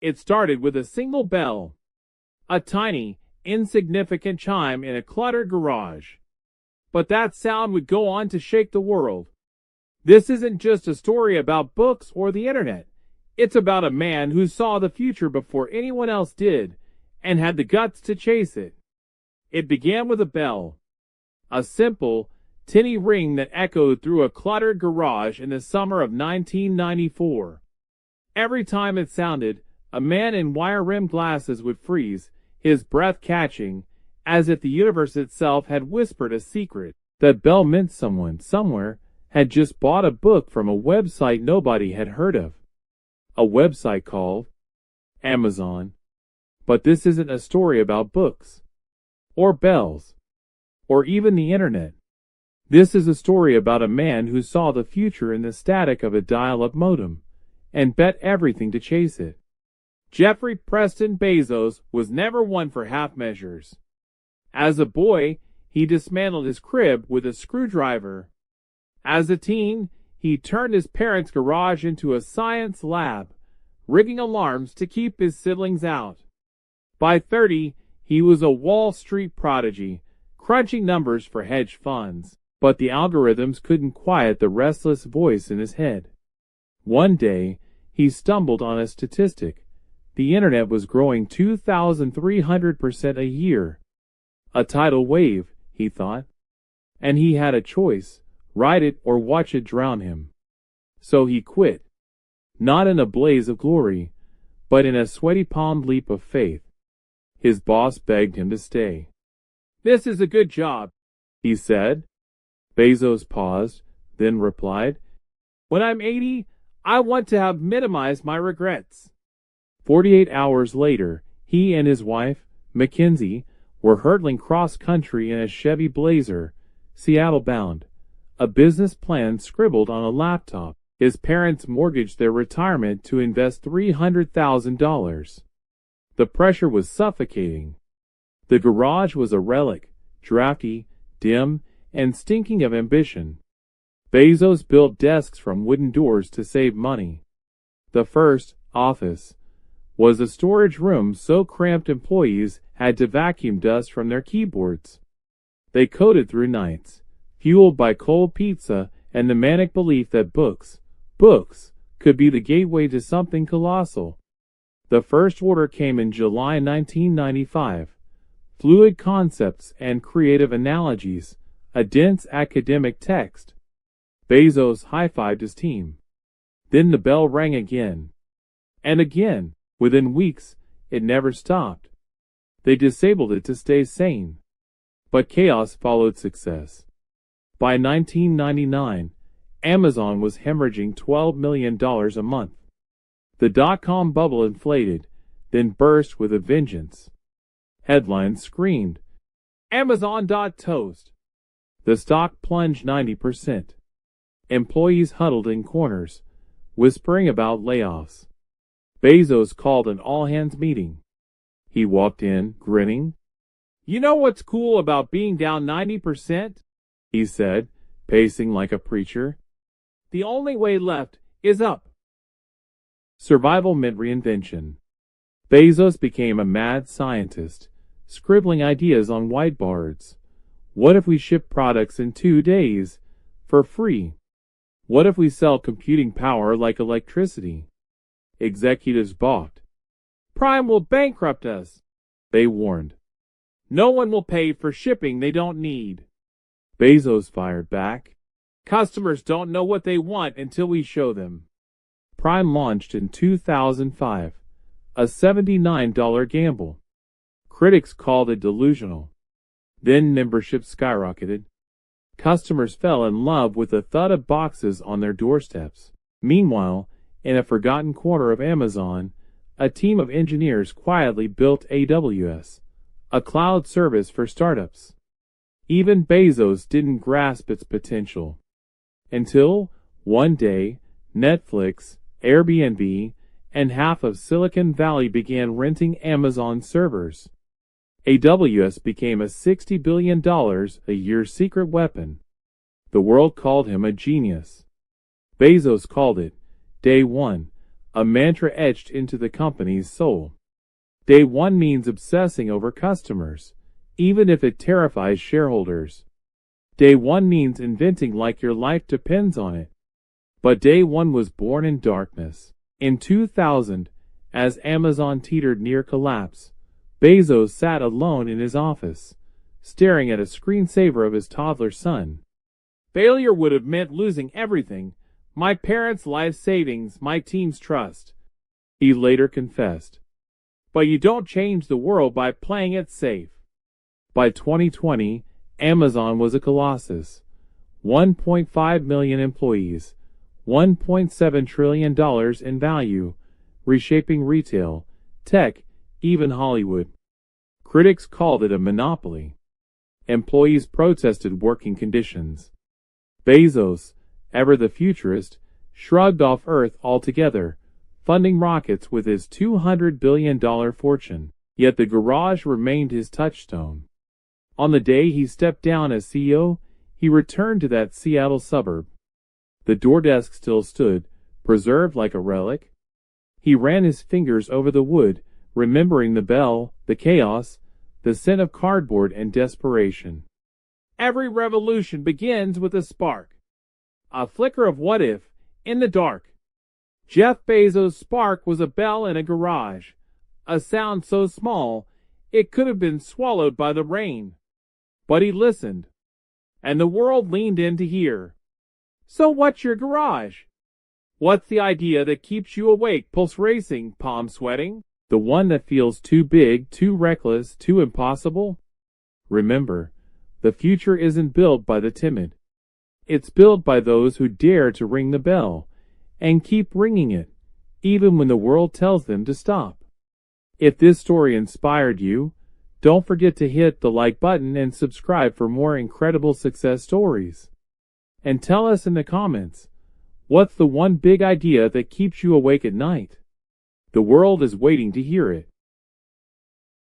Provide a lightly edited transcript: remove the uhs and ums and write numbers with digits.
It started with a single bell, a tiny, insignificant chime in a cluttered garage. But that sound would go on to shake the world. This isn't just a story about books or the internet. It's about a man who saw the future before anyone else did and had the guts to chase it. It began with a bell, a simple, tinny ring that echoed through a cluttered garage in the summer of 1994. Every time it sounded, a man in wire-rimmed glasses would freeze, his breath catching, as if the universe itself had whispered a secret. That bell meant someone, somewhere, had just bought a book from a website nobody had heard of. A website called Amazon. But this isn't a story about books, or bells, or even the internet. This is a story about a man who saw the future in the static of a dial-up modem, and bet everything to chase it. Jeffrey Preston Bezos was never one for half measures. As a boy, he dismantled his crib with a screwdriver. As a teen, he turned his parents' garage into a science lab, rigging alarms to keep his siblings out. By 30, he was a Wall Street prodigy, crunching numbers for hedge funds. But the algorithms couldn't quiet the restless voice in his head. One day, he stumbled on a statistic. The internet was growing 2,300% a year. A tidal wave, he thought. And he had a choice, ride it or watch it drown him. So he quit. Not in a blaze of glory, but in a sweaty-palmed leap of faith. His boss begged him to stay. "This is a good job," he said. Bezos paused, then replied, "When I'm 80, I want to have minimized my regrets." 48 hours later, he and his wife, Mackenzie, were hurtling cross-country in a Chevy Blazer, Seattle-bound, a business plan scribbled on a laptop. His parents mortgaged their retirement to invest $300,000. The pressure was suffocating. The garage was a relic, drafty, dim, and stinking of ambition. Bezos built desks from wooden doors to save money. The first, office, was a storage room so cramped employees had to vacuum dust from their keyboards. They coded through nights, fueled by cold pizza and the manic belief that books, could be the gateway to something colossal. The first order came in July 1995. Fluid concepts and creative analogies, a dense academic text. Bezos high-fived his team. Then the bell rang again. And again. Within weeks, it never stopped. They disabled it to stay sane. But chaos followed success. By 1999, Amazon was hemorrhaging $12 million a month. The dot-com bubble inflated, then burst with a vengeance. Headlines screamed, "Amazon.toast." The stock plunged 90%. Employees huddled in corners, whispering about layoffs. Bezos called an all-hands meeting. He walked in, grinning. "You know what's cool about being down 90%? He said, pacing like a preacher. "The only way left is up." Survival meant reinvention. Bezos became a mad scientist, scribbling ideas on whiteboards. What if we ship products in 2 days, for free? What if we sell computing power like electricity? Executives balked. "Prime will bankrupt us," they warned. "No one will pay for shipping they don't need." Bezos fired back. "Customers don't know what they want until we show them." Prime launched in 2005, a $79 gamble. Critics called it delusional. Then membership skyrocketed. Customers fell in love with the thud of boxes on their doorsteps. Meanwhile, in a forgotten corner of Amazon, a team of engineers quietly built AWS, a cloud service for startups. Even Bezos didn't grasp its potential. Until, one day, Netflix, Airbnb, and half of Silicon Valley began renting Amazon servers. AWS became a $60 billion a year secret weapon. The world called him a genius. Bezos called it, day one, a mantra etched into the company's soul. Day one means obsessing over customers, even if it terrifies shareholders. Day one means inventing like your life depends on it. But day one was born in darkness. In 2000, as Amazon teetered near collapse, Bezos sat alone in his office, staring at a screensaver of his toddler son. Failure would have meant losing everything: my parents' life savings, my team's trust, he later confessed. But you don't change the world by playing it safe. By 2020, Amazon was a colossus. 1.5 million employees, $1.7 trillion in value, reshaping retail, tech, even Hollywood. Critics called it a monopoly. Employees protested working conditions. Bezos, ever the futurist, shrugged off Earth altogether, funding rockets with his $200 billion fortune. Yet the garage remained his touchstone. On the day he stepped down as CEO, he returned to that Seattle suburb. The door desk still stood, preserved like a relic. He ran his fingers over the wood, remembering the bell, the chaos, the scent of cardboard and desperation. Every revolution begins with a spark. A flicker of what if, in the dark. Jeff Bezos' spark was a bell in a garage, a sound so small it could have been swallowed by the rain. But he listened, and the world leaned in to hear. So what's your garage? What's the idea that keeps you awake, pulse racing, palm sweating? The one that feels too big, too reckless, too impossible? Remember, the future isn't built by the timid. It's built by those who dare to ring the bell, and keep ringing it, even when the world tells them to stop. If this story inspired you, don't forget to hit the like button and subscribe for more incredible success stories. And tell us in the comments, what's the one big idea that keeps you awake at night? The world is waiting to hear it.